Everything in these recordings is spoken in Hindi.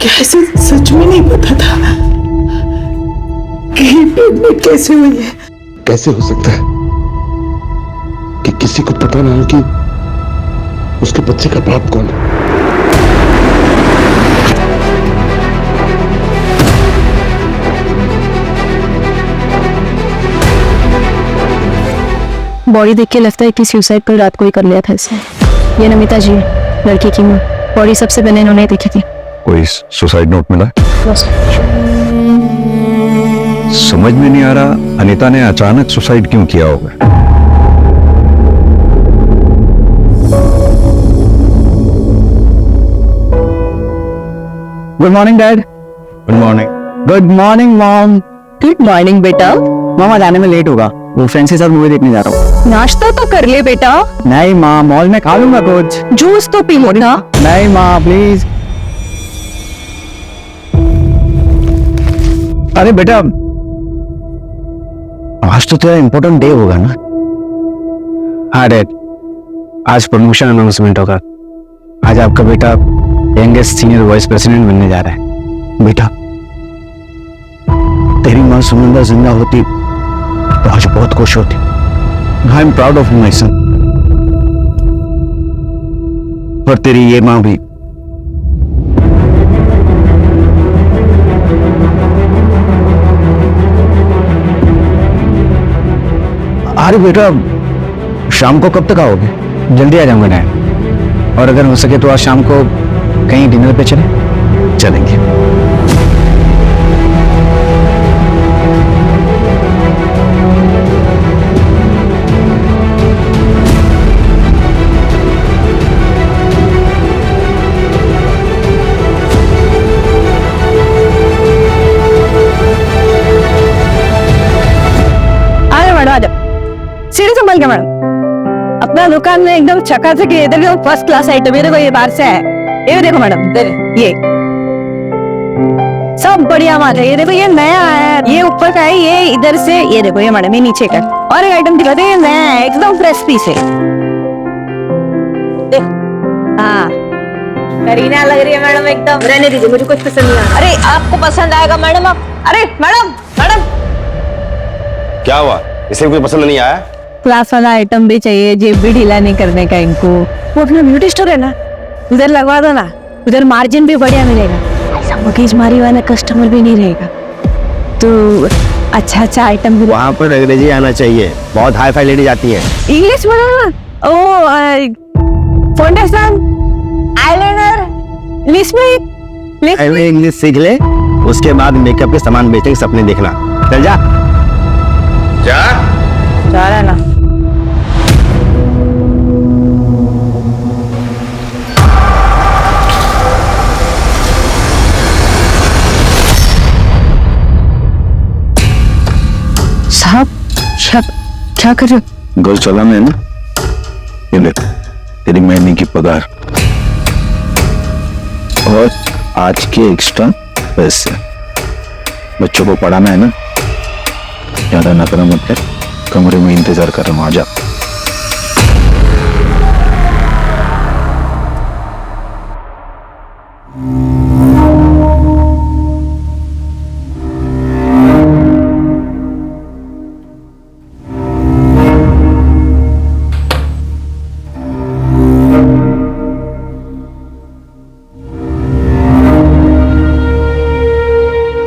कैसे सच में नहीं पता था कि प्रेग्नेंट कैसे हुई है। कैसे हो सकता है कि किसी को पता ना हो कि उसके बच्चे का बाप कौन है। बॉडी देख के लगता है कि सुसाइड कल रात को ही कर लिया था इसने। ये नमिता जी है, लड़की की माँ। बॉडी सबसे पहले इन्होंने देखी थी। कोई सुसाइड नोट मिला? समझ में नहीं आ रहा अनीता ने अचानक सुसाइड क्यों किया होगा। Good morning dad. Good morning. Good morning mom. Good morning बेटा। मामा जाने में लेट होगा, वो फ्रेंड्स के साथ मूवी देखने जा रहा हूँ। नाश्ता तो कर ले बेटा। नहीं माँ, मॉल में खा लूंगा कुछ। जूस तो पी लेना। नहीं माँ प्लीज। अरे बेटा, आज तो तेरा इम्पोर्टेंट डे होगा ना? हाँ डैड, आज प्रमोशन अनाउंसमेंट होगा। आज आपका बेटा यंगेस्ट सीनियर वाइस प्रेसिडेंट बनने जा रहा है। बेटा, तेरी माँ सुनंदा जिंदा होती तो आज बहुत खुश होती। I am proud of my son. और तेरी ये माँ भी। अरे बेटा, शाम को कब तक आओगे? जल्दी आ जाऊंगा डैड। और अगर हो सके तो आज शाम को कहीं डिनर पे चलेंगे। सीढ़ी संभाल के मैडम। अपना दुकान में एकदम चकाचक है। इधर फर्स्ट क्लास आइटम। ये देखो, ये बाहर से है। ये देखो मैडम, ये सब बढ़िया माल है। ये देखो, ये नया है। ये ऊपर का है, ये इधर से। ये देखो, ये मैडम, ये नीचे का। और एक आइटम दिखाते हैं, ये नया है, एकदम फ्रेश पीस है। हाँ, करीना लग रही है मैडम एकदम। रहने दीजिए, मुझे कुछ पसंद नहीं आ रहा। अरे आपको पसंद आएगा मैडम। आप अरे मैडम मैडम, क्या हुआ? इसे कुछ पसंद नहीं आया? क्लास वाला आइटम भी चाहिए, जेब भी ढीला नहीं करने का इनको। वो अपना ब्यूटी स्टोर है ना, उधर लगवा दो ना। उधर मार्जिन भी बढ़िया मिलेगा। ऐसा मगजमारी वाला कस्टमर भी नहीं रहेगा। तो अच्छा आइटम भी। वहाँ पर अंग्रेजी आना चाहिए, बहुत हाई फाई लेडी जाती है। इंग्लिश बोलो ना। ओ फाउंडेशन, आईलाइनर, लिपस्टिक। इंग्लिश सीख ले, उसके बाद मेकअप के सामान बेचने के सपने देखना। चल जा जा जा रहा है ना। साहब, क्या कर रहे हो? घर चलाना है ना? ये ले तेरी महीने की पगार और आज के एक्स्ट्रा पैसे। बच्चों को पढ़ाना है ना? ज्यादा नखरा मत कर, कमरे में इंतजार कर रहा हूँ, आजा।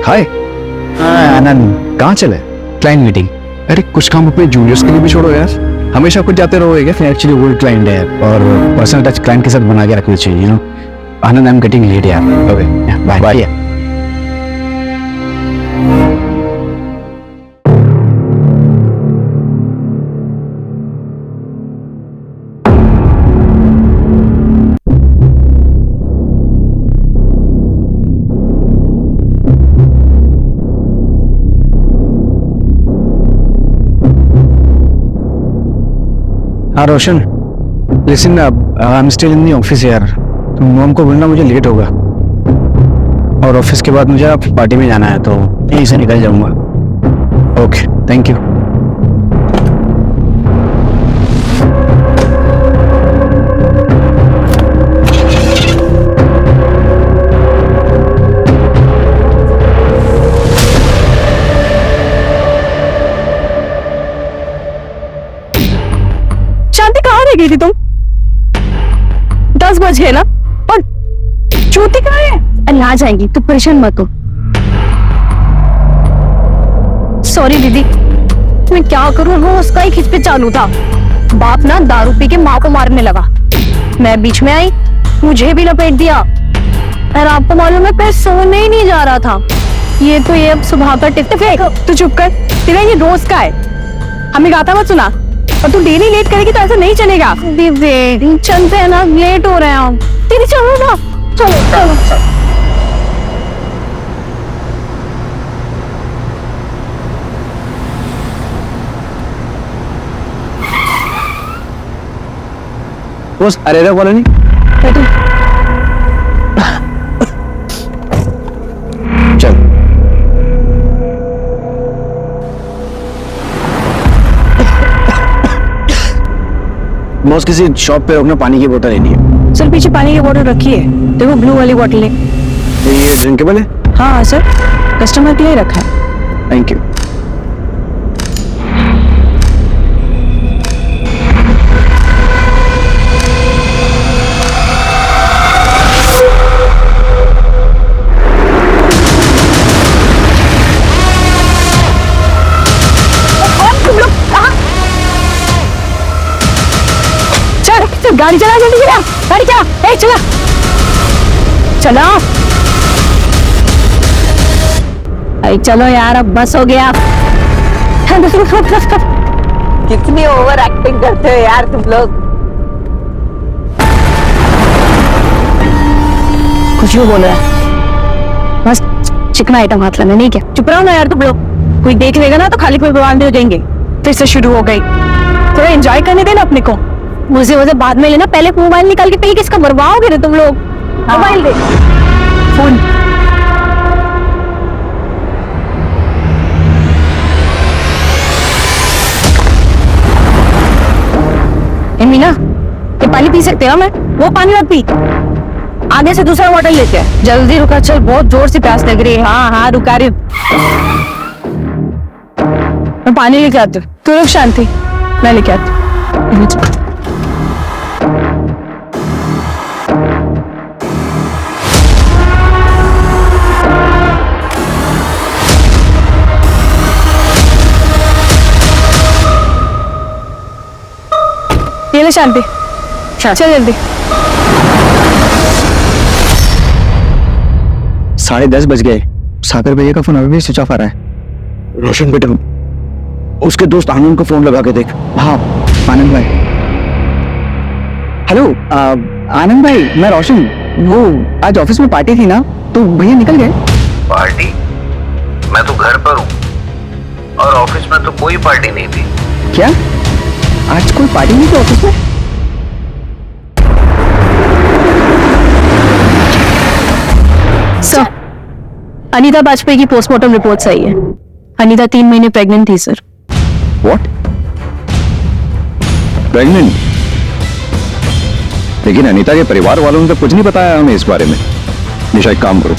हाय। आनंद, कहाँ चले? Client meeting. अरे कुछ काम अपने जूनियर्स के लिए भी छोड़ो यार। हमेशा कुछ जाते रहोगे क्या? एक्चुअली वो क्लाइंट है और पर्सनल टच क्लाइंट के साथ बना के रखनी चाहिए, you know. Anand, I am getting late यार। Okay, bye bye. हाँ Roshan, listen, I am still in the office यार। तुम मॉम को बोलना मुझे लेट होगा। और ऑफिस के बाद मुझे आप पार्टी में जाना है, तो यहीं से निकल जाऊंगा। Okay, thank you. बैठी थी तुम? 10 बज गए ना, और ज्योति कहाँ है? अरे आ जाएंगी, तू परेशान मत हो। सॉरी दीदी, मैं क्या करूं, वो उसका ही खिंच पे चालू था। बाप ना दारू पी के माँ को मारने लगा, मैं बीच में आई, मुझे भी लपेट दिया। और आपको मालूम है, पैर सोने ही नहीं जा रहा था। ये तो ये अब सुबह का टिप फेंक। तू चुप कर, तेरा ये रोज का है। हमें गाता मत सुना, और तू डेली लेट करेगी तो ऐसा नहीं चलेगा। दीदी चलते हैं ना, लेट हो रहे हैं हम। दीदी चलो ना, चलो चलो। Boss Arera colony. चल बॉस, किसी शॉप पे रोकना, पानी की बोतल लेनी है। सर पीछे पानी की बोतल रखी है, देखो ब्लू वाली बोतल है। ये ड्रिंकेबल है? हाँ सर, कस्टमर के लिए रखा है। Thank you. गाड़ी चला, जल्दी चला, गाड़ी चला, ए चला, चला। अरे चलो यार, अब बस हो गया। कितनी ओवर एक्टिंग करते हो यार तुम लोग। कुछ भी बोल रहा है, बस चिकना आइटम हाथ लेना, नहीं क्या? चुप रहो ना यार तुम लोग, कोई देख लेगा ना तो खाली कोई बवाल हो जाएंगे। फिर से शुरू हो गई, थोड़ा एंजॉय करने देना अपने को। मुझे बाद में लेना, पहले मोबाइल निकाल के कहीं किसका मरवाओगे ना तुम लोग। मोबाइल दे, फोन। मीना, ये पानी पी सकते हो? मैं वो पानी मत पी, आगे से दूसरा बॉटल लेते हैं। जल्दी रुका, चल बहुत जोर से प्यास लग रही है। हाँ हाँ रुका रही हूँ, मैं पानी लेके आती हूँ। तू रुक शांति, मैं लेके आती हूँ। ये ले शांति, चल जल्दी। 10:30 बज गए, सागर भैया का फोन अभी भी स्विच ऑफ आ रहा है। रोशन बेटा, उसके दोस्त आनंद को फोन लगा के देख। हाँ आनंद भाई। हेलो आनंद भाई, मैं रोशन। वो आज ऑफिस में पार्टी थी ना, तो भैया निकल गए। पार्टी? मैं तो घर पर हूँ और ऑफिस में तो कोई पार्टी नहीं थी। क्या आज कोई पार्टी नहीं थी ऑफिस में? सर, अनीता वाजपेयी की पोस्टमार्टम रिपोर्ट सही है। अनीता 3 महीने प्रेग्नेंट थी सर। व्हाट? प्रेग्नेंट? लेकिन अनीता के परिवार वालों ने तो कुछ नहीं बताया हमें इस बारे में। निशा एक काम करो,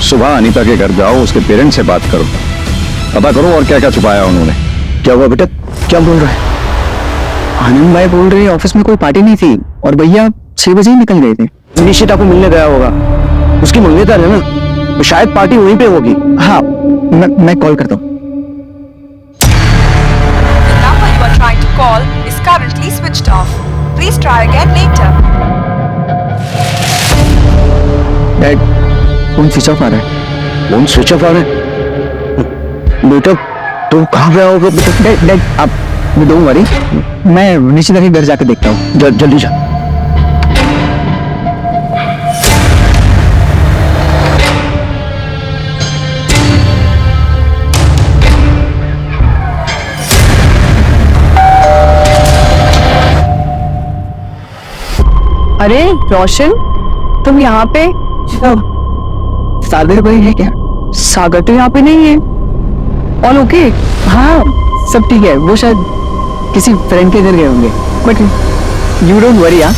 सुबह अनीता के घर जाओ, उसके पेरेंट्स से बात करो, पता करो और क्या क्या छुपाया उन्होंने। क्या हुआ बेटा, क्या बोल रहा है? आनंद भाई बोल रहे ऑफिस में कोई पार्टी नहीं थी और भैया 6 बजे ही निकल गए थे। निशिता को मिलने गया होगा, उसकी मंगेतर है ना, तो शायद पार्टी वहीं पे होगी। हाँ मैं कॉल करता हूँ। The number you are trying to call is currently switched off. Please try again later. Dad, phone switch off आ रहा है। फोन स्विच ऑफ आ रहा है? बेटा तुम कहाँ गया होगा बेटा? डैड आप डोंट वरी, मैं निशिता के घर जाकर देखता हूँ। जल्दी जा। अरे रोशन, तुम यहाँ पे? सागर भाई है क्या? सागर तो यहाँ पे नहीं है। All okay? हाँ सब ठीक है, वो शायद किसी फ्रेंड के घर गए होंगे, बट यू डोंट वरी। हाँ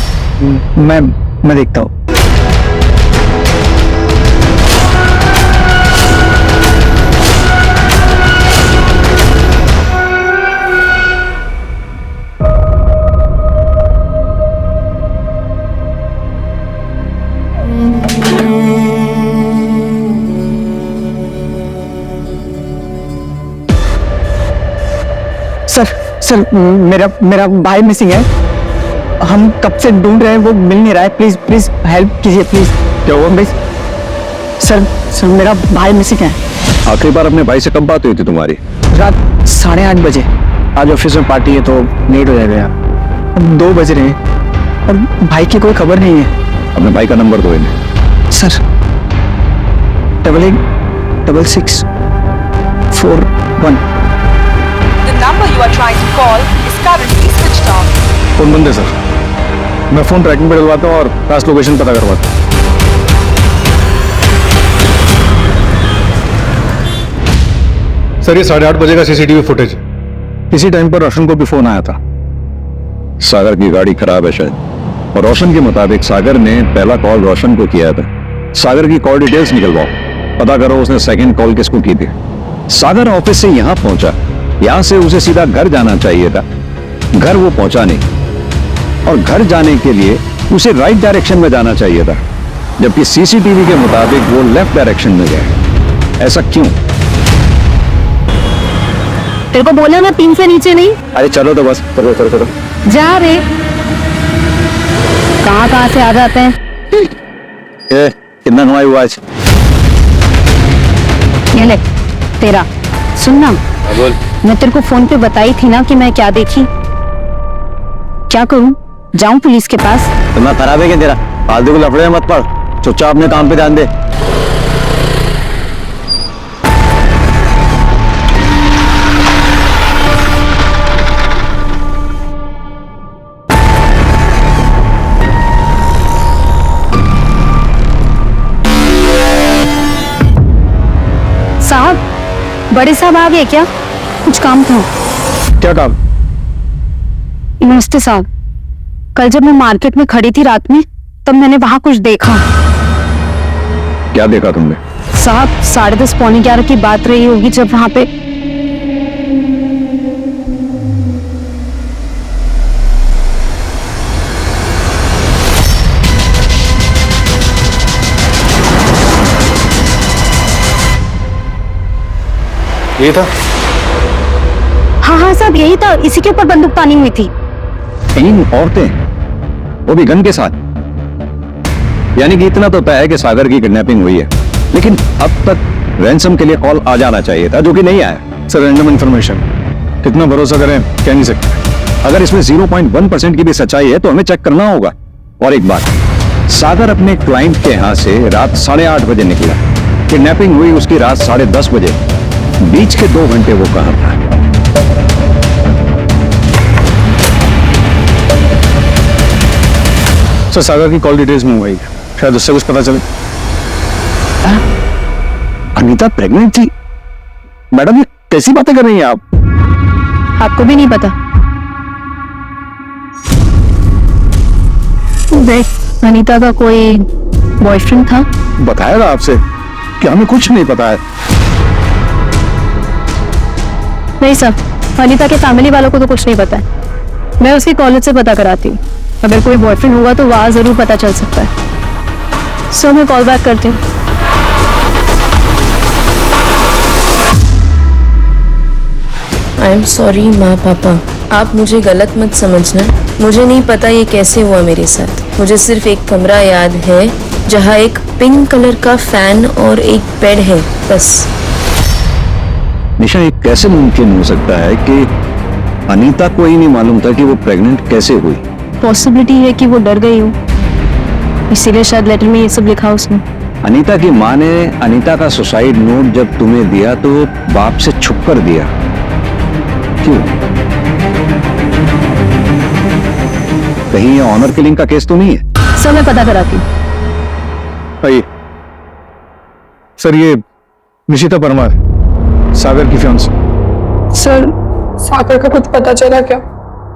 मैं देखता हूँ। सर मेरा भाई मिसिंग है, हम कब से ढूंढ रहे हैं, वो मिल नहीं रहा है। प्लीज प्लीज हेल्प कीजिए प्लीज। क्या हुआ? प्लीज सर मेरा भाई मिसिंग है। आखिरी बार अपने भाई से कब बात हुई थी तुम्हारी? रात 8:30 बजे। आज ऑफिस में पार्टी है तो लेट हो जाएगा यार। अब 2 बज रहे हैं और भाई की कोई खबर नहीं है। अपने भाई का नंबर दो इन्हें। Sir 886641। The number you are trying to call is currently switched off. Phone बंद है सर। मैं फोन ट्रैकिंग पे डलवाता हूँ और पास लोकेशन पता करवाता हूँ। सर ये 8:30 बजे का सीसीटीवी फुटेज। इसी टाइम पर रोशन को भी फोन आया था। सागर की गाड़ी खराब है शायद, और रोशन के मुताबिक सागर ने पहला कॉल रोशन को किया था। सागर की कॉल डिटेल्स निकलवाओ, पता करो उसने सेकंड कॉल किसको की थी। सागर ऑफिस से यहां पहुंचा, यहां से उसे सीधा घर जाना चाहिए था, घर वो पहुंचा नहीं, और घर जाने के लिए उसे राइट डायरेक्शन में जाना चाहिए था, जबकि सीसीटीवी के मुताबिक वो लेफ्ट डायरेक्शन में गए। ऐसा क्यों? तेरे को बोला ना 3 से नीचे नहीं। अरे चलो तो बस, चलो चलो चलो। जा रे, कहाँ से आ जाते हैं। कितना कमाई हुआ आज? ये ले तेरा। सुनना, बोल। मैं तेरे को फोन पे बताई थी ना कि मैं क्या देखी। क्या करूं? जाऊं पुलिस के पास? तुम्हारा खराब है क्या तेरा? फालतू को लफड़े मत पड़, चुपचाप अपने काम पे ध्यान दे। साहब, बड़े साहब आ गए क्या? कुछ काम था। क्या काम? नमस्ते साहब, कल जब मैं मार्केट में खड़ी थी रात में, तब मैंने वहां कुछ देखा। क्या देखा तुमने? साहब 10:30 पौने 11 की बात रही होगी जब वहां पे ये था? हाँ साहब यही था, इसी के ऊपर बंदूक तानी हुई थी। 3 औरतें, वो भी गन के साथ। यानी कि इतना तो तय है कि सागर की किडनैपिंग हुई है, लेकिन अब तक रैंसम के लिए कॉल आ जाना चाहिए था, जो कि नहीं आया। सर रैंडम इंफॉर्मेशन, कितना भरोसा करें कह नहीं सकते। अगर इसमें 0.1% की भी सच्चाई है तो हमें चेक करना होगा। और एक बात, सागर अपने क्लाइंट के यहाँ से रात 8:30 बजे निकला, किडनैपिंग हुई उसकी रात 10:30 बजे। बीच के 2 घंटे वो कहां था? सर सागर की कॉल डिटेल्स में हुई, शायद उससे कुछ पता चले। अनीता प्रेग्नेंट थी? मैडम ये कैसी बातें कर रही हैं आप? आपको भी नहीं पता? देख, अनीता का कोई बॉयफ्रेंड था। बताया था आपसे कि हमें कुछ नहीं पता है। नहीं सर, अनीता के फैमिली वालों को तो कुछ नहीं पता है। मैं उसकी कॉलेज से पता कराती हूँ, अगर कोई बॉयफ्रेंड होगा तो वहां जरूर पता चल सकता है। सो मैं कॉल बैक करती हूँ। आई एम सॉरी माँ पापा, आप मुझे गलत मत समझना। मुझे नहीं पता ये कैसे हुआ मेरे साथ। मुझे सिर्फ एक कमरा याद है जहाँ एक पिंक कलर का फैन और एक बेड है, बस। निशा, ये कैसे मुमकिन हो सकता है कि अनीता को ही नहीं मालूम था कि वो प्रेग्नेंट कैसे हुई? पॉसिबिलिटी है कि वो डर गई हो, इसीलिए शायद लेटर में ये सब लिखा उसने। अनीता की माँ ने अनीता का सुसाइड नोट जब तुम्हें दिया तो बाप से छुप कर दिया, क्यों? कहीं ये ऑनर किलिंग का केस तो नहीं है? सर मैं पता कराती हूँ। आइए सर, ये निशिता परमार, सागर की फियांसे। सर सागर का कुछ पता चला क्या?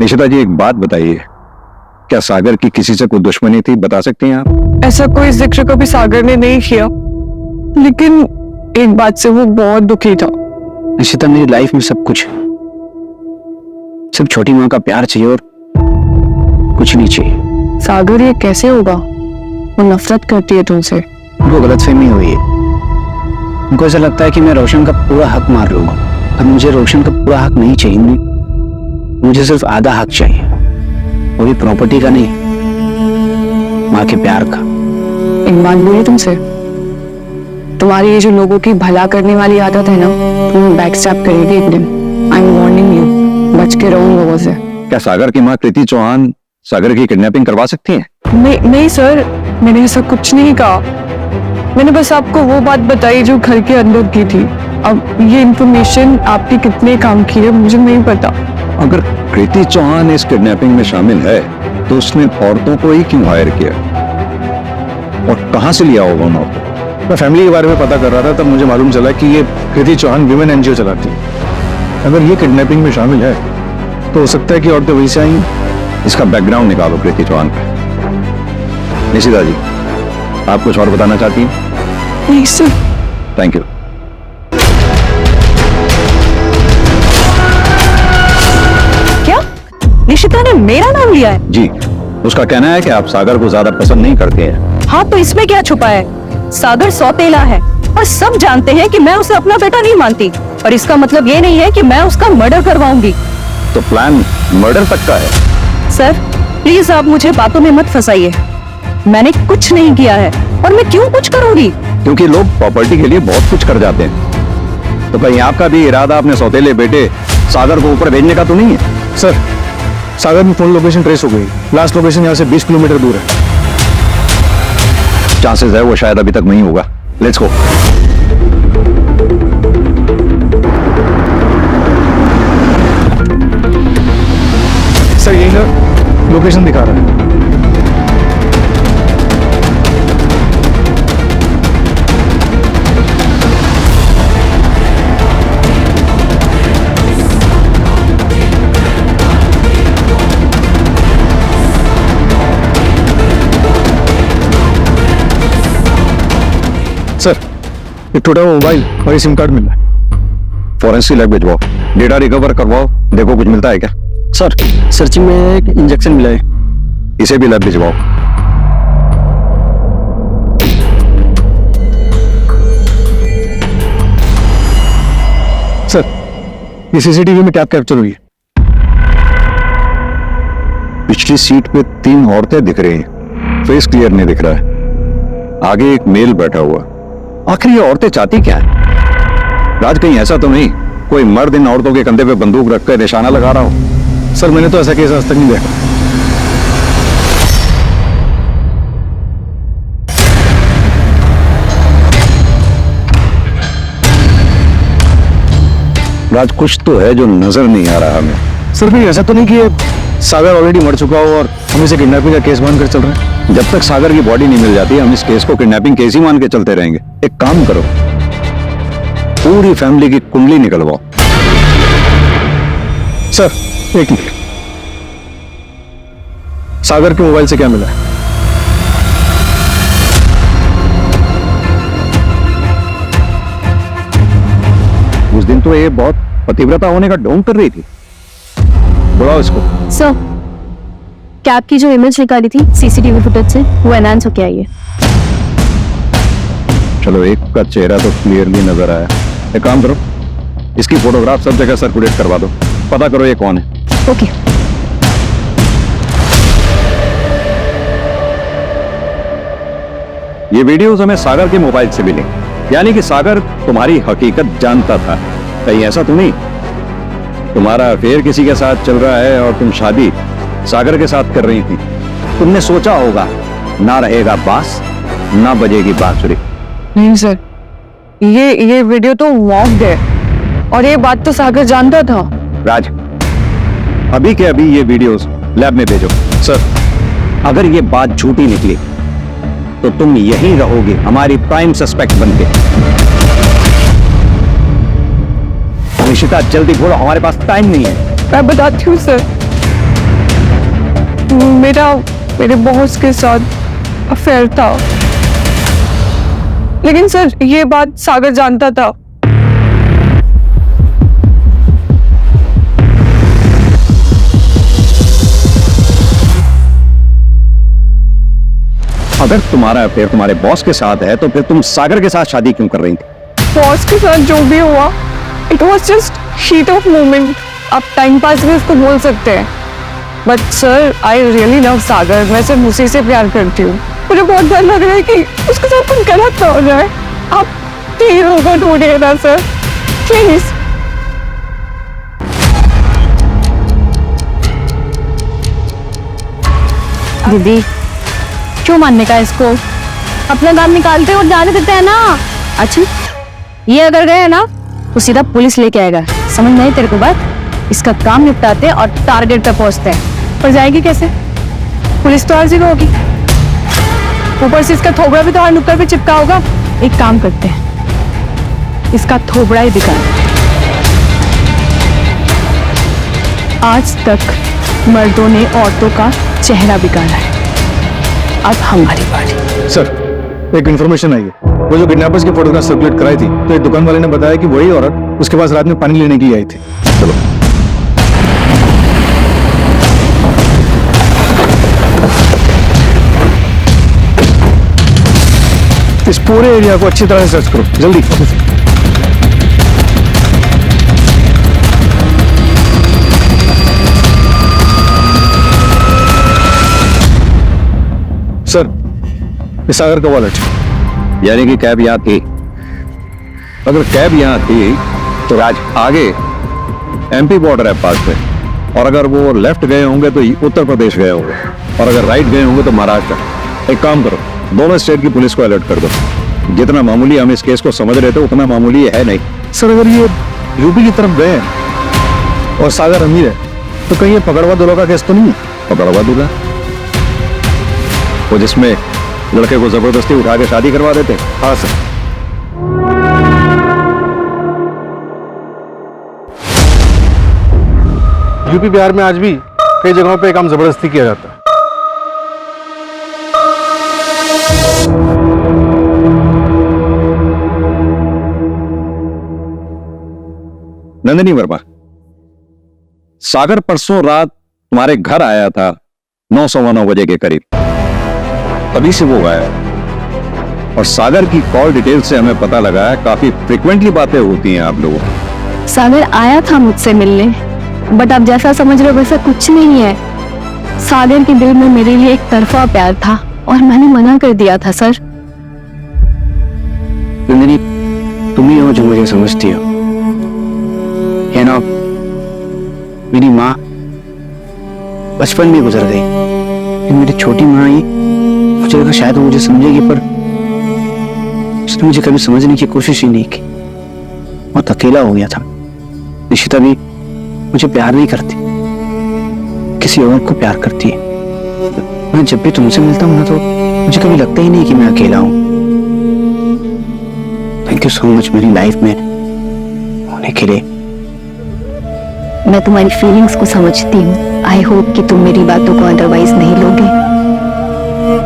निशिता जी एक बात बताइए, क्या सागर की किसी से कोई दुश्मनी थी? बता सकती हैं आप? ऐसा कोई जिक्र कभी सागर ने नहीं किया, लेकिन एक बात से वो बहुत दुखी था। निशिता, मेरी लाइफ में सब कुछ है, सिर्फ छोटी माँ का प्यार चाहिए और कुछ नहीं चाहिए। सागर ये कैसे होगा? वो नफरत करती है तुमसे। उनको गलतफहमी हुई है, उनको ऐसा लगता है कि मैं रोशन का पूरा हक मार रहा हूँ, और मुझे रोशन का पूरा हक नहीं चाहिए। मुझे सिर्फ आधा हक चाहिए, वो भी प्रॉपर्टी का नहीं, माँ के प्यार का। एक बात बोलूं तुमसे, तुम्हारी ये जो लोगों की भला करने वाली आदत है ना, तुम्हें बैक स्टैप करेगी एक दिन। आई एम वार्निंग यू, बच के रहो उन लोगों से। क्या सागर की माँ कृति चौहान सागर की किडनैपिंग करवा सकती है? नहीं सर, मैंने ऐसा कुछ नहीं कहा। मैंने बस आपको वो बात बताई जो घर के अंदर की थी। अब ये इंफॉर्मेशन आपके कितने काम की है मुझे नहीं पता। अगर कृति चौहान इस किडनैपिंग में शामिल है तो उसने औरतों को ही क्यों हायर किया और कहां से लिया होगा उन औरतों? मैं फैमिली के बारे में पता कर रहा था, तब मुझे मालूम चला कि ये कृति चौहान विमेन एनजीओ चलाती है। अगर ये किडनैपिंग में शामिल है तो हो सकता है कि औरतें वहीं से आई। इसका बैकग्राउंड निकालो कृति चौहान का। निशिता जी, आप कुछ और बताना चाहती हैं? नहीं सर। Thank you. क्या निशिता ने मेरा नाम लिया है? जी, उसका कहना है कि आप सागर को ज्यादा पसंद नहीं करते हैं। हाँ, तो इसमें क्या छुपा है? सागर सौतेला है और सब जानते हैं कि मैं उसे अपना बेटा नहीं मानती, और इसका मतलब ये नहीं है कि मैं उसका मर्डर करवाऊंगी। तो प्लान मर्डर तक का है? सर प्लीज आप मुझे बातों में मत फंसाइए, मैंने कुछ नहीं किया है और मैं क्यों कुछ करूंगी? क्योंकि लोग प्रॉपर्टी के लिए बहुत कुछ कर जाते हैं। तो कहीं आपका भी इरादा अपने सौतेले बेटे सागर को ऊपर भेजने का तो नहीं है? सर, सागर में फोन लोकेशन ट्रेस हो गई। लास्ट लोकेशन यहाँ से 20 किलोमीटर दूर है। चांसेस है वो शायद अभी तक वहीं होगा। Let's go. सर यही ना लोकेशन दिखा रहा है। सर, एक टूटा हुआ मोबाइल और ये सिम कार्ड मिला है। फॉरेंसिक लैब भिजवाओ, डेटा रिकवर करवाओ, देखो कुछ मिलता है क्या? सर, सर्चिंग में एक इंजेक्शन मिला है। इसे भी लैब भिजवाओ। सर, ये सीसीटीवी में क्या कैप्चर हुई है? पिछली सीट पे 3 औरतें दिख रही हैं, फेस क्लियर नहीं दिख रहा है। आगे एक मेल बैठा हुआ। आखिर ये औरतें चाहती क्या है? राज, कहीं ऐसा तो नहीं कोई मर्द इन औरतों के कंधे पे बंदूक रखकर निशाना लगा रहा हो? सर, मैंने तो ऐसा केस आज तक नहीं देखा। राज, कुछ तो है जो नजर नहीं आ रहा हमें। सर, भी ऐसा तो नहीं कि ये सागर ऑलरेडी मर चुका हो और हम इसे किडनैपिंग का केस मानकर चल रहे हैं? जब तक सागर की बॉडी नहीं मिल जाती हम इस केस को किडनैपिंग केस ही मान के चलते रहेंगे। एक काम करो, पूरी फैमिली की कुंडली निकलवाओ। सर, एक मिनट। सागर के मोबाइल से क्या मिला है? उस दिन तो ये बहुत पतिव्रता होने का ढोंग कर रही थी। बुलाओ इसको। सर, कैब की जो इमेज निकाली थी सीसीटीवी फुटेज से, वो एनहांस होके आई है। चलो, एक का चेहरा तो क्लियरली नजर आया। एक काम करो, इसकी फोटोग्राफ सब जगह सर्कुलेट करवा दो, पता करो ये कौन है। ओके। ये वीडियोस हमें सागर के मोबाइल से मिले, यानी कि सागर तुम्हारी हकीकत जानता था। कहीं ऐसा तो नहीं तुम्हारा अफेयर किसी के साथ चल रहा है और तुम शादी सागर के साथ कर रही थी? तुमने सोचा होगा ना रहेगा बांस ना बजेगी बांसुरी। नहीं सर, ये वीडियो तो मॉक्ड है और ये बात तो सागर जानता था। राज, अभी के अभी ये वीडियोस लैब में भेजो। सर, अगर ये बात झूठी निकली तो तुम यहीं रहोगे हमारी प्राइम सस्पेक्ट बनके। निशिता, जल्दी बोलो, हमारे पास टाइम नहीं है। मैं बताती हूँ सर, मेरे बॉस के साथ अफेयर था, लेकिन सर ये बात सागर जानता था। अगर तुम्हारा अफेयर तुम्हारे बॉस के साथ है तो फिर तुम सागर के साथ शादी क्यों कर रही थी? बॉस के साथ जो भी हुआ, it was just heat of moment. आप टाइम पास भी उसको बोल सकते हैं, but sir I really love Sagar. मैं सिर्फ उसी से प्यार करती हूँ। मुझे बहुत डर लग रहा है कि उसके साथ कुछ गलत ना हो जाए। आप प्लीज होगा ढूंढिए ना सर, प्लीज। दीदी क्यों मानने का इसको? अपना काम निकालते और जाने देते हैं ना। अच्छा ये अगर गए ना तो सीधा पुलिस लेके आएगा, समझ नहीं तेरे को बात? इसका काम निपटाते और टारगेट पे पहुंचते हैं। पर जाएगी कैसे? पुलिस तो हर जगह होगी, ऊपर से इसका थोबड़ा भी तो हर नुक्कड़ पे चिपका होगा। एक काम करते हैं, इसका थोबड़ा ही दिखा। आज तक मर्दों ने औरतों का चेहरा बिगाड़ा है, अब हमारी बारी। सर एक इन्फॉर्मेशन आई है, वो जो किडनैपर्स की फोटोग्राफ सर्कुलेट कराई थी, तो एक दुकान वाले ने बताया कि वही औरत उसके पास रात में पानी लेने के लिए आई थी। चलो इस पूरे एरिया को अच्छी तरह से सर्च करो, जल्दी। सर ये सागर का वॉलेट। यानी कि कैब यहाँ थी। अगर कैब यहाँ थी तो राज आगे एमपी बॉर्डर है पास पे, और अगर वो लेफ्ट गए होंगे तो उत्तर प्रदेश गए होंगे, और अगर राइट गए होंगे तो महाराष्ट्र। एक काम करो, दोनों स्टेट की पुलिस को अलर्ट कर दो। जितना मामूली हम इस केस को समझ रहे थे उतना मामूली है नहीं। सर अगर ये यूपी की तरफ गए हैं और सागर अमीर है तो कहीं ये पकड़वा दुल्हा का केस तो नहीं है? पकड़वा दूंगा वो जिसमें लड़के को जबरदस्ती उठा के शादी करवा देते। हाँ सर। यूपी बिहार में आज भी कई जगहों पे काम जबरदस्ती किया जाता है। नंदिनी वर्मा, सागर परसों रात तुम्हारे घर आया था 9:15 बजे के करीब, तभी से वो गायब। और सागर की कॉल डिटेल से हमें पता लगा है काफी फ्रिक्वेंटली बातें होती हैं आप लोगों को। सागर आया था मुझसे मिलने, बट आप जैसा समझ रहे हो वैसा कुछ नहीं है। सागर के दिल में मेरे लिए एक तरफा प्यार था और मैंने मना कर दिया था सर। नंदिनी तुम ही हो जो मुझे समझती हो, है ना? मेरी माँ बचपन में गुजर गई, लेकिन मेरी छोटी माँ ही, मुझे लगा शायद वो मुझे समझेगी, पर उसने मुझे कभी समझने की कोशिश ही नहीं की। बहुत अकेला हो गया था। निशिता भी मुझे प्यार नहीं करती, किसी और को प्यार करती है। मैं जब भी तुमसे मिलता हूँ ना तो मुझे कभी लगता ही नहीं कि मैं अकेला हूँ। थैंक यू सो मच मेरी लाइफ में होने के लिए। मैं तुम्हारी फीलिंग्स को समझती हूँ। आई होप कि तुम मेरी बातों को अदरवाइज नहीं लोगे।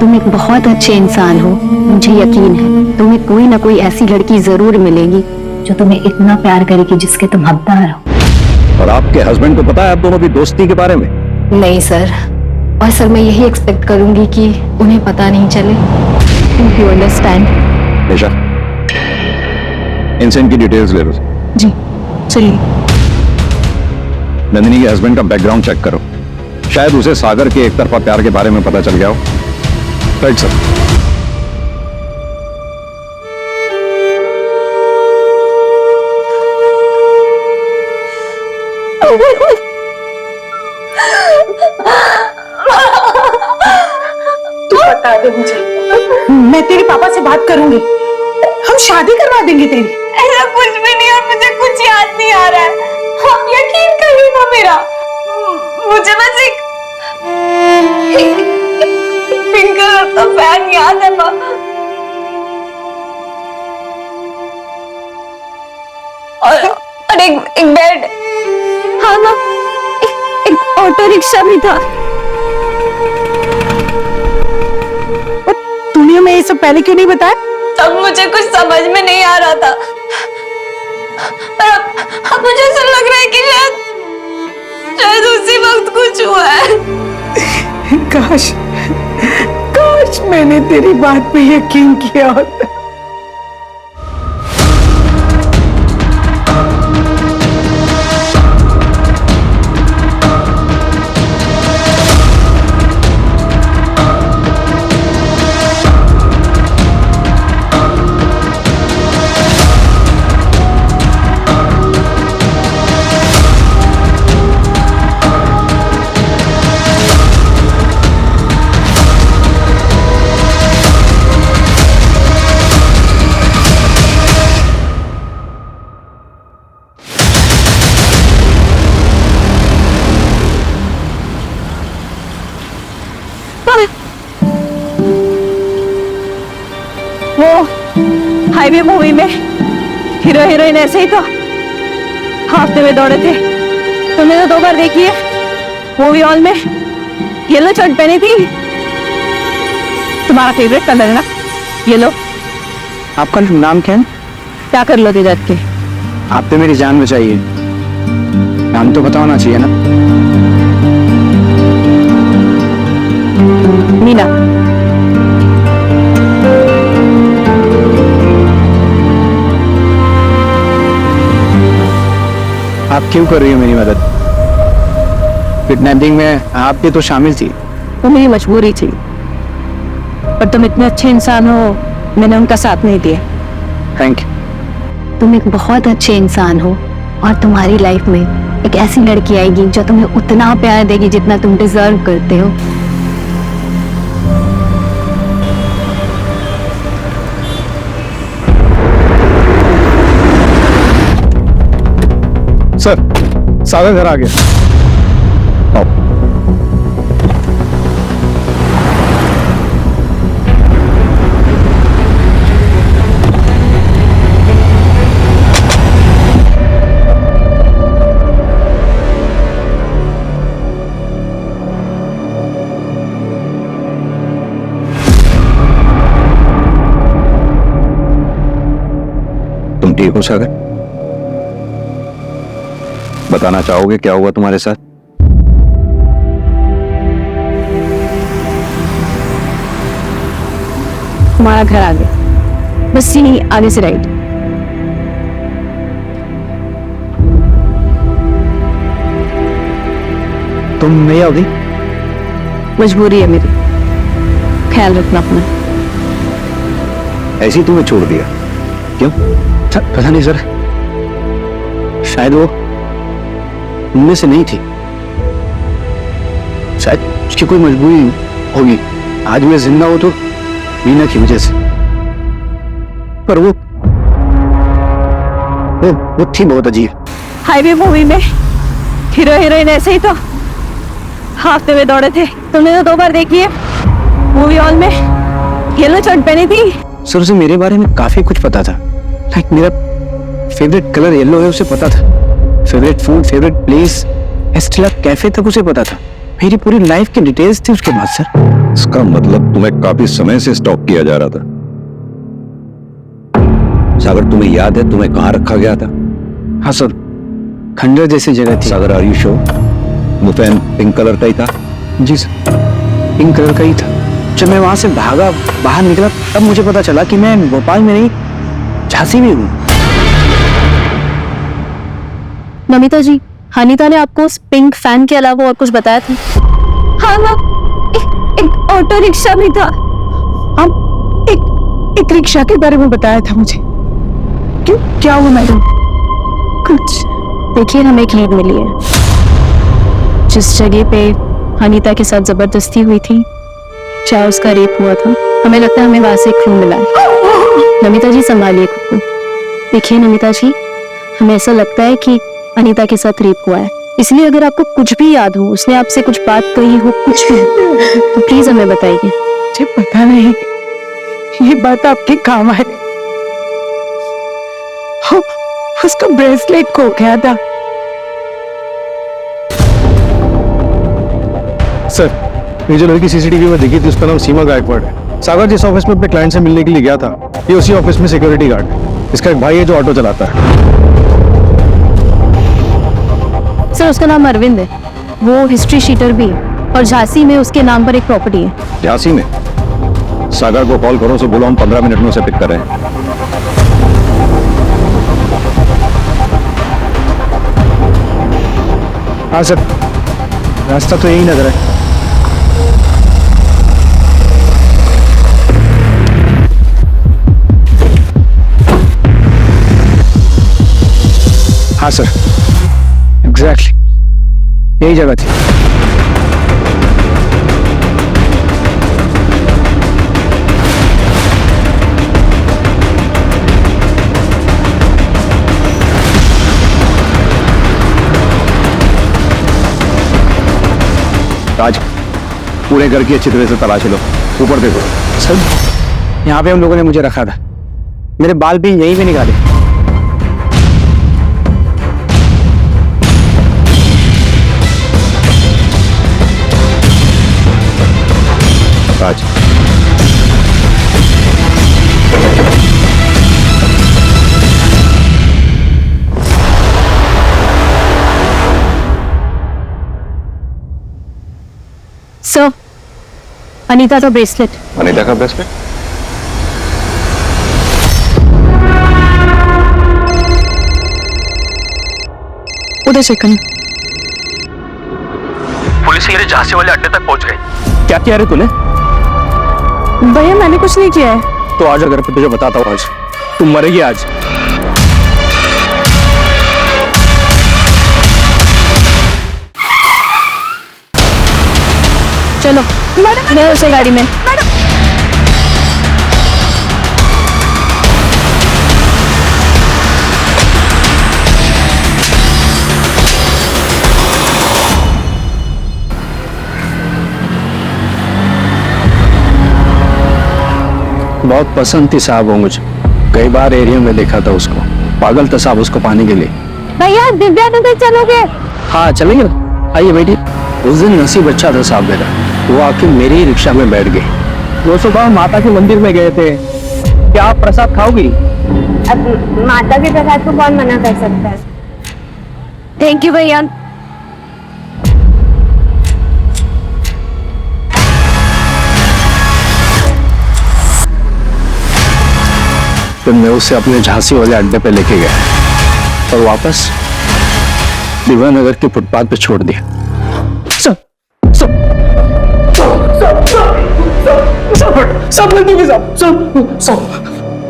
तुम एक बहुत अच्छे इंसान हो, मुझे यकीन है तुम्हें कोई ना कोई ऐसी लड़की जरूर मिलेगी जो तुम्हें इतना प्यार करेगी जिसके तुम हकदार हो। और आपके हस्बैंड को पता है आप दोनों की दोस्ती के बारे में? नहीं सर, और सर मैं यही एक्सपेक्ट करूंगी कि उन्हें पता नहीं चले। You understand? निशा, इनसे इनकी डिटेल्स ले लो। जी चलिए। नंदिनी के हस्बैंड का बैकग्राउंड चेक करो, शायद उसे सागर के एक तरफा प्यार के बारे में पता चल गया हो। Right sir. तू बता दे मुझे, मैं तेरे पापा से बात करूंगी, हम शादी करवा देंगे तेरी। ऐसा कुछ भी नहीं और मुझे कुछ याद नहीं आ रहा है। आप यकीन करिए ना मेरा, मुझे बस एक पिंक कलर का फैन याद है पापा, और एक बेड। हाँ ना, एक ऑटो रिक्शा भी था। तूने हमें ये सब पहले क्यों नहीं बताया? तब मुझे कुछ समझ में नहीं आ रहा था, पर अब मुझे ऐसा लग रहा है कि शायद उसी वक्त कुछ हुआ है। काश मैंने तेरी बात पे यकीन किया होता। वो हाईवे मूवी में हीरो हीरोइन ऐसे ही तो हाफते हुए दौड़े थे। तुमने तो 2 बार देखी है। मूवी हॉल में येलो शर्ट पहनी थी। तुम्हारा फेवरेट कलर है ना येलो। आपका नाम क्या है? क्या कर लोगे जाके? आप तो मेरी जान बचाइए, नाम तो पता होना चाहिए ना। मीना। आप क्यों कर रही हो मेरी मदद? किडनैपिंग में आप भी तो शामिल थी। वो मेरी मजबूरी थी, पर तुम इतने अच्छे इंसान हो, मैंने उनका साथ नहीं दिया। Thank you. तुम एक बहुत अच्छे इंसान हो और तुम्हारी लाइफ में एक ऐसी लड़की आएगी जो तुम्हें उतना प्यार देगी जितना तुम डिजर्व करते हो। सर, सागर घर आ गया। तुम ठीक हो सागर? बताना चाहोगे क्या हुआ तुम्हारे साथ? तुम्हारा घर आ गया, बस यहीं आगे से राइट। तुम नहीं आओगी? मजबूरी है मेरी, ख्याल रखना अपना। ऐसे ही तुम्हें छोड़ दिया क्यों? पता नहीं सर, शायद वो उनमें से नहीं थी। शायद उसकी कोई मजबूरी होगी। आज मैं जिंदा हूं तो मीना की वजह से, पर वो थी बहुत अजीब। हाईवे मूवी में हीरो हीरोइन ऐसे ही तो हाफते हुए दौड़े थे। तुमने तो 2 बार देखी है। मूवी हॉल में येलो शर्ट पहनी थी। सर, उसे मेरे बारे में काफी कुछ पता था। लाइक मेरा फेवरेट कलर येलो है उसे पता था। Favourite food, favourite place, Estella cafe तक उसे पता था। मेरी पूरी लाइफ की डिटेल्स थी उसके बाद सर। इसका मतलब तुम्हें काफी समय से स्टॉक किया जा रहा था। सागर, तुम्हें याद है तुम्हें कहां रखा गया था? हाँ सर, खंडर जैसी जगह थी। सागर, आर यू श्योर? वो फैन पिंक कलर का ही था? जी सर, पिंक कलर का ही था। जब मैं वहां से भागा बाहर निकला तब मुझे पता चला कि मैं भोपाल में नहीं, झांसी में हूँ। नमिता जी, हनीता ने आपको उस पिंक फैन के अलावा और कुछ बताया था? हाँ एक ऑटो रिक्शा भी था। हम एक रिक्शा के बारे में बताया था मुझे। क्यों, क्या हुआ मैडम? कुछ देखिए, हमें एक लीड मिली है। जिस जगह पे हनीता के साथ जबरदस्ती हुई थी, चाहे उसका रेप हुआ था, हमें लगता है हमें वहां से एक क्लू मिला है। नमिता जी, संभालिए खुद को। देखिए नमिता जी, हमें ऐसा लगता है कि अनीता के साथ रेप हुआ है, इसलिए अगर आपको कुछ भी याद हो, उसने आपसे कुछ बात कही हो, कुछ भी, तो प्लीज हमें बताइए। मुझे पता नहीं ये बात आपके काम आए। उसका ब्रेसलेट खो गया था। सर, ये जो लड़की सीसीटीवी में दिखी थी उसका नाम सीमा गायकवाड़ है। सागर जिस ऑफिस में अपने क्लाइंट से मिलने के लिए गया था, ये उसी ऑफिस में सिक्योरिटी गार्ड है। इसका एक भाई है जो ऑटो चलाता है। सर, उसका नाम अरविंद है, वो हिस्ट्री शीटर भी है और झांसी में उसके नाम पर एक प्रॉपर्टी है। झांसी में? सागर को कॉल करो, उसे बोलो हम 15 मिनट में उसे पिक कर रहे हैं। हाँ सर, रास्ता तो यही नजर है। हाँ सर, एग्जैक्टली यही जगह थी। राज, पूरे घर की अच्छी तरह से तलाश लो। ऊपर देखो। सर, यहाँ पे हम लोगों ने मुझे रखा था, मेरे बाल भी यहीं पे निकाले। राज, सर, अनीता का ब्रेसलेट। अनीता का ब्रेसलेट? उधर चेक करना। पुलिस ये झांसी वाले अड्डे तक पहुंच गई। क्या किया रे तूने? भैया मैंने कुछ नहीं किया है। तो आज अगर तुझे बताता हूँ, आज तुम मरेगी आज। चलो मैं उसे गाड़ी में। बहुत पसंद थी साहब वो मुझे, कई बार एरिया में देखा था उसको, पागल था साहब उसको पाने के लिए। भैया दिव्या नगर चलोगे? हाँ चलेंगे, आइए बैठिए। उस दिन नसीब अच्छा था साहब मेरा, वो आके मेरी ही रिक्शा में बैठ गई। वो सुबह माता के मंदिर में गए थे। क्या आप प्रसाद खाओगी? अब माता के प्रसाद को कौन मना कर सकता है? थैंक यू भैया। फिर मैं उसे अपने झांसी वाले अड्डे पे लेके गया और वापस दिव्यानगर के फुटपाथ पे छोड़ दिया।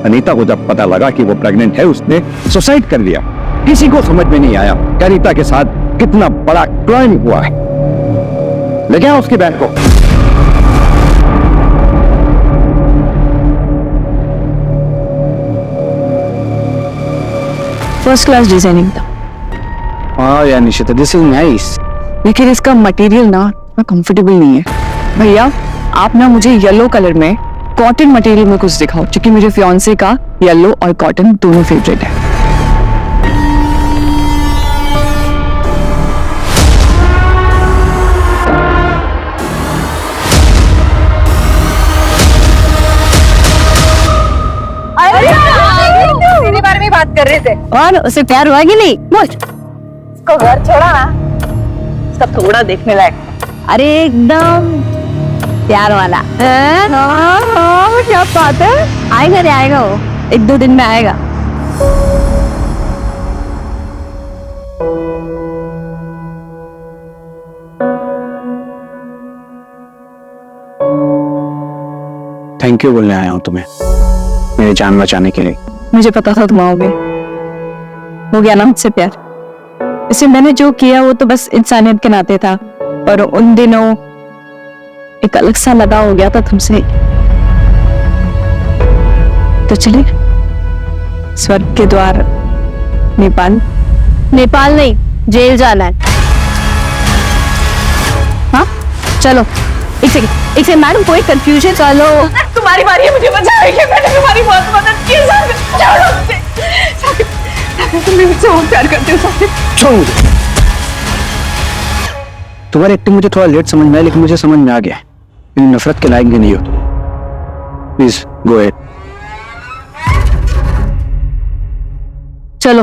अनीता को जब पता लगा कि वो प्रेग्नेंट है, उसने सुसाइड कर लिया। किसी को समझ में नहीं आया कि अनीता के साथ कितना बड़ा क्राइम हुआ है। ले गया उसकी बहन को। फर्स्ट क्लास डिजाइनिंग था। हाँ यार निशिता, दिस इज नाइस। लेकिन इसका मटेरियल ना कंफर्टेबल नहीं है। भैया आप ना मुझे येलो कलर में कॉटन मटेरियल में कुछ दिखाओ, क्योंकि मेरे फियांसे का येलो और कॉटन दोनों फेवरेट है। मेरे बारे में बात कर रहे थे। और उसे प्यार हुआ कि नहीं? बोल। उसको घर छोड़ा ना, उसका थोड़ा देखने लायक। अरे एकदम प्यार वाला। क्या बात है। आएगा रे, आएगा वो, 1-2 दिन में आएगा। थैंक यू बोलने आया हूँ तुम्हें, मेरी जान बचाने के लिए। मुझे पता था तुम आओगे। हो गया ना मुझसे प्यार। इसे मैंने जो किया वो तो बस इंसानियत के नाते था, पर उन दिनों एक अलग सा लगाव हो गया था तुमसे। तो चलिए स्वर्ग के द्वार नेपाल। नेपाल नहीं, जेल जाना है। हाँ चलो। एक सेकंड मैडम, कोई कंफ्यूजन? चलो तुम्हारी बारी है, मुझे बचाएगी। मैंने तुम्हारी बहुत मदद की। तुम मुझसे बहुत प्यार करते हो साकिब। छोड़ मुझे। तुम्हारी एक्टिंग मुझे थोड़ा लेट समझ में आया, लेकिन मुझे समझ में आ गया मेरी नफरत के लायक भी नहीं हो तुम। Please go ahead. चलो